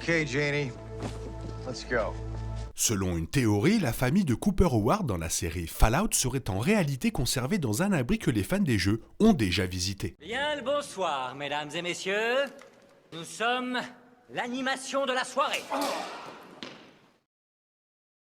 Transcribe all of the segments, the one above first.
Okay, Janie. Let's go. Selon une théorie, la famille de Cooper Howard dans la série Fallout serait en réalité conservée dans un abri que les fans des jeux ont déjà visité. Bien le bonsoir, mesdames et messieurs. Nous sommes l'animation de la soirée.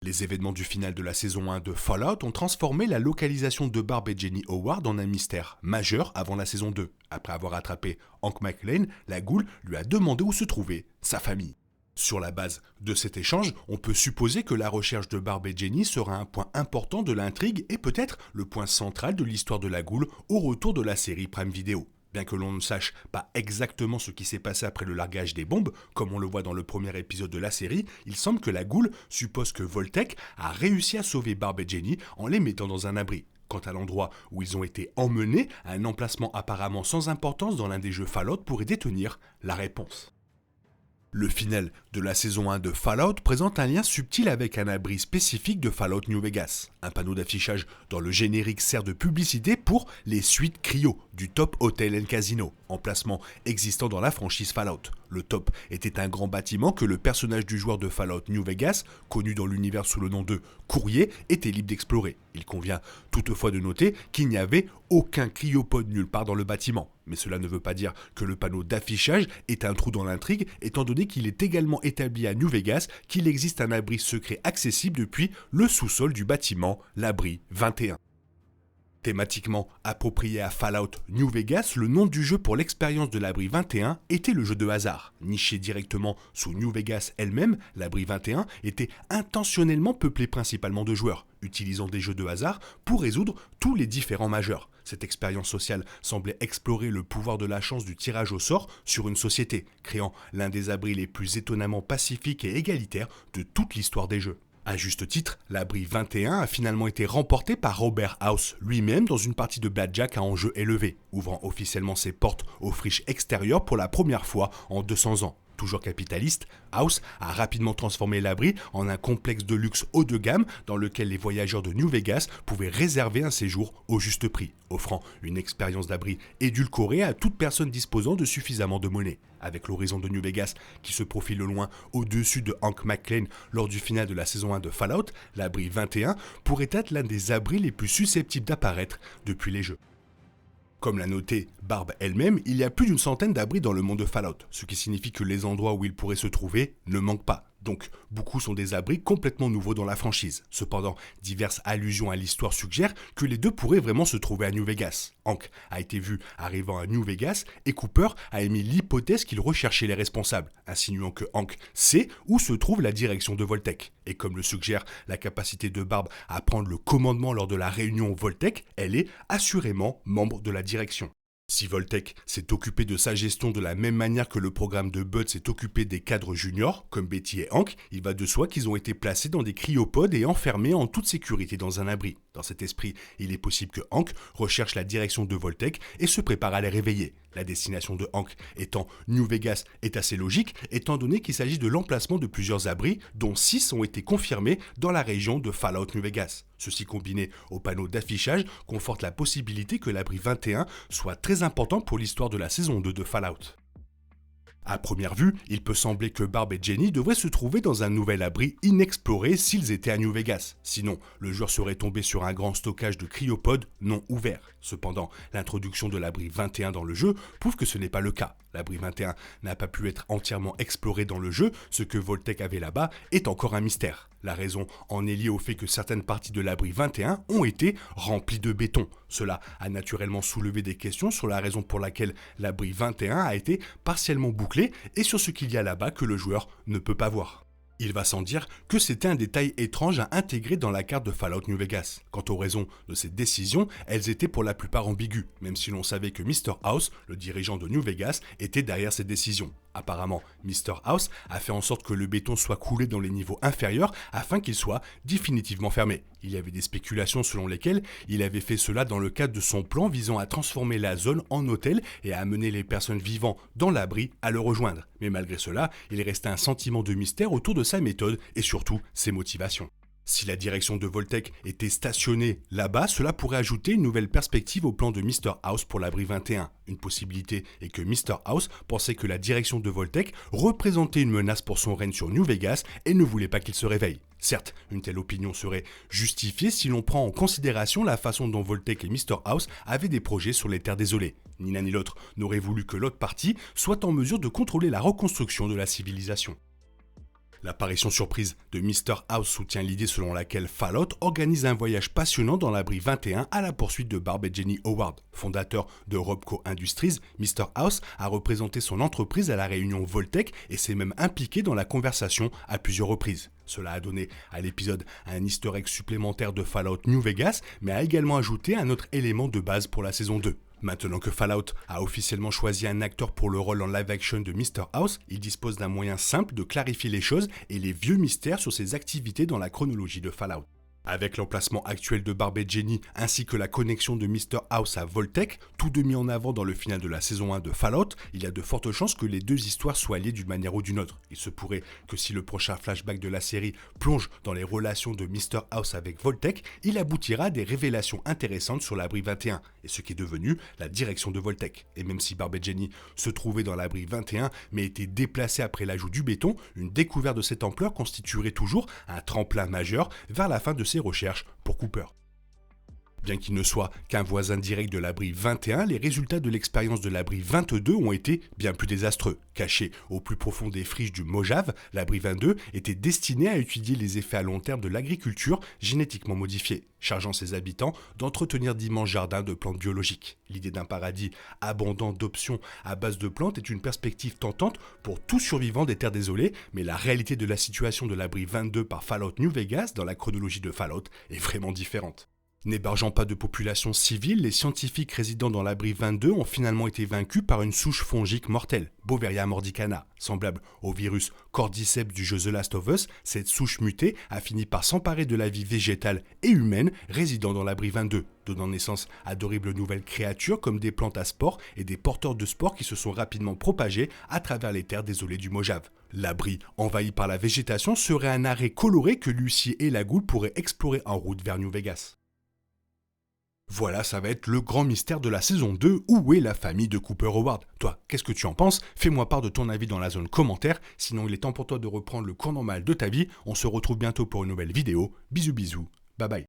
Les événements du final de la saison 1 de Fallout ont transformé la localisation de Barb et Jenny Howard en un mystère majeur avant la saison 2. Après avoir attrapé Hank McClane, la Ghoul lui a demandé où se trouvait sa famille. Sur la base de cet échange, on peut supposer que la recherche de Barb et Jenny sera un point important de l'intrigue et peut-être le point central de l'histoire de la Ghoul au retour de la série Prime Video. Bien que l'on ne sache pas exactement ce qui s'est passé après le largage des bombes, comme on le voit dans le premier épisode de la série, il semble que la Ghoul suppose que Vault-Tec a réussi à sauver Barb et Jenny en les mettant dans un abri. Quant à l'endroit où ils ont été emmenés, un emplacement apparemment sans importance dans l'un des jeux Fallout pourrait détenir la réponse. Le final de la saison 1 de Fallout présente un lien subtil avec un abri spécifique de Fallout New Vegas. Un panneau d'affichage dans le générique sert de publicité pour les suites Cryo du Top Hotel & Casino, emplacement existant dans la franchise Fallout. Le Top était un grand bâtiment que le personnage du joueur de Fallout New Vegas, connu dans l'univers sous le nom de Courrier, était libre d'explorer. Il convient toutefois de noter qu'il n'y avait aucun cryopode nulle part dans le bâtiment. Mais cela ne veut pas dire que le panneau d'affichage est un trou dans l'intrigue, étant donné qu'il est également établi à New Vegas qu'il existe un abri secret accessible depuis le sous-sol du bâtiment, l'abri 21. Thématiquement approprié à Fallout New Vegas, le nom du jeu pour l'expérience de l'abri 21 était le jeu de hasard. Niché directement sous New Vegas elle-même, l'abri 21 était intentionnellement peuplé principalement de joueurs, utilisant des jeux de hasard pour résoudre tous les différends majeurs. Cette expérience sociale semblait explorer le pouvoir de la chance du tirage au sort sur une société, créant l'un des abris les plus étonnamment pacifiques et égalitaires de toute l'histoire des jeux. À juste titre, l'abri 21 a finalement été remporté par Robert House lui-même dans une partie de blackjack à enjeu élevé, ouvrant officiellement ses portes aux friches extérieures pour la première fois en 200 ans. Toujours capitaliste, House a rapidement transformé l'abri en un complexe de luxe haut de gamme dans lequel les voyageurs de New Vegas pouvaient réserver un séjour au juste prix, offrant une expérience d'abri édulcorée à toute personne disposant de suffisamment de monnaie. Avec l'horizon de New Vegas qui se profile loin au-dessus de Hank McClane lors du final de la saison 1 de Fallout, l'abri 21 pourrait être l'un des abris les plus susceptibles d'apparaître depuis les jeux. Comme l'a noté Barb elle-même, il y a plus d'une centaine d'abris dans le monde de Fallout, ce qui signifie que les endroits où ils pourraient se trouver ne manquent pas. Donc, beaucoup sont des abris complètement nouveaux dans la franchise. Cependant, diverses allusions à l'histoire suggèrent que les deux pourraient vraiment se trouver à New Vegas. Hank a été vu arrivant à New Vegas et Cooper a émis l'hypothèse qu'il recherchait les responsables, insinuant que Hank sait où se trouve la direction de Vault-Tec. Et comme le suggère la capacité de Barb à prendre le commandement lors de la réunion Vault-Tec, elle est assurément membre de la direction. Si Vault-Tec s'est occupé de sa gestion de la même manière que le programme de Bud s'est occupé des cadres juniors, comme Betty et Hank, il va de soi qu'ils ont été placés dans des cryopodes et enfermés en toute sécurité dans un abri. Dans cet esprit, il est possible que Hank recherche la direction de Vault-Tec et se prépare à les réveiller. La destination de Hank étant New Vegas est assez logique, étant donné qu'il s'agit de l'emplacement de plusieurs abris, dont 6 ont été confirmés dans la région de Fallout New Vegas. Ceci combiné au panneau d'affichage conforte la possibilité que l'abri 21 soit très important pour l'histoire de la saison 2 de Fallout. À première vue, il peut sembler que Barb et Jenny devraient se trouver dans un nouvel abri inexploré s'ils étaient à New Vegas. Sinon, le joueur serait tombé sur un grand stockage de cryopodes non ouverts. Cependant, l'introduction de l'abri 21 dans le jeu prouve que ce n'est pas le cas. L'abri 21 n'a pas pu être entièrement exploré dans le jeu, ce que Vault-Tec avait là-bas est encore un mystère. La raison en est liée au fait que certaines parties de l'abri 21 ont été remplies de béton. Cela a naturellement soulevé des questions sur la raison pour laquelle l'abri 21 a été partiellement bouclé et sur ce qu'il y a là-bas que le joueur ne peut pas voir. Il va sans dire que c'était un détail étrange à intégrer dans la carte de Fallout New Vegas. Quant aux raisons de cette décision, elles étaient pour la plupart ambiguës, même si l'on savait que Mr. House, le dirigeant de New Vegas, était derrière cette décision. Apparemment, Mr. House a fait en sorte que le béton soit coulé dans les niveaux inférieurs afin qu'il soit définitivement fermé. Il y avait des spéculations selon lesquelles il avait fait cela dans le cadre de son plan visant à transformer la zone en hôtel et à amener les personnes vivant dans l'abri à le rejoindre. Mais malgré cela, il restait un sentiment de mystère autour de sa méthode et surtout ses motivations. Si la direction de Vault-Tec était stationnée là-bas, cela pourrait ajouter une nouvelle perspective au plan de Mr. House pour l'abri 21. Une possibilité est que Mr. House pensait que la direction de Vault-Tec représentait une menace pour son règne sur New Vegas et ne voulait pas qu'il se réveille. Certes, une telle opinion serait justifiée si l'on prend en considération la façon dont Vault-Tec et Mr. House avaient des projets sur les terres désolées. Ni l'un ni l'autre n'aurait voulu que l'autre partie soit en mesure de contrôler la reconstruction de la civilisation. L'apparition surprise de Mr. House soutient l'idée selon laquelle Fallout organise un voyage passionnant dans l'abri 21 à la poursuite de Barb et Jenny Howard. Fondateur de Robco Industries, Mr. House a représenté son entreprise à la réunion Vault-Tec et s'est même impliqué dans la conversation à plusieurs reprises. Cela a donné à l'épisode un easter egg supplémentaire de Fallout New Vegas, mais a également ajouté un autre élément de base pour la saison 2. Maintenant que Fallout a officiellement choisi un acteur pour le rôle en live-action de Mr. House, il dispose d'un moyen simple de clarifier les choses et les vieux mystères sur ses activités dans la chronologie de Fallout. Avec l'emplacement actuel de Barb et Jenny ainsi que la connexion de Mr. House à Vault-Tec, tous deux mis en avant dans le final de la saison 1 de Fallout, il y a de fortes chances que les deux histoires soient liées d'une manière ou d'une autre. Il se pourrait que si le prochain flashback de la série plonge dans les relations de Mr. House avec Vault-Tec, il aboutira à des révélations intéressantes sur l'abri 21 et ce qui est devenu la direction de Vault-Tec. Et même si Barb et Jenny se trouvaient dans l'abri 21 mais étaient déplacés après l'ajout du béton, une découverte de cette ampleur constituerait toujours un tremplin majeur vers la fin de ses recherches pour Cooper. Bien qu'il ne soit qu'un voisin direct de l'abri 21, les résultats de l'expérience de l'abri 22 ont été bien plus désastreux. Caché au plus profond des friches du Mojave, l'abri 22 était destiné à étudier les effets à long terme de l'agriculture génétiquement modifiée, chargeant ses habitants d'entretenir d'immenses jardins de plantes biologiques. L'idée d'un paradis abondant d'options à base de plantes est une perspective tentante pour tout survivant des terres désolées, mais la réalité de la situation de l'abri 22 par Fallout New Vegas dans la chronologie de Fallout est vraiment différente. N'hébergeant pas de population civile, les scientifiques résidant dans l'abri 22 ont finalement été vaincus par une souche fongique mortelle, Boveria mordicana. Semblable au virus Cordyceps du jeu The Last of Us, cette souche mutée a fini par s'emparer de la vie végétale et humaine résidant dans l'abri 22, donnant naissance à d'horribles nouvelles créatures comme des plantes à spores et des porteurs de spores qui se sont rapidement propagés à travers les terres désolées du Mojave. L'abri, envahi par la végétation, serait un arrêt coloré que Lucy et la Ghoul pourraient explorer en route vers New Vegas. Voilà, ça va être le grand mystère de la saison 2, où est la famille de Cooper Howard? Toi, qu'est-ce que tu en penses? Fais-moi part de ton avis dans la zone commentaire, sinon il est temps pour toi de reprendre le cours normal de ta vie. On se retrouve bientôt pour une nouvelle vidéo. Bisous bisous, bye bye.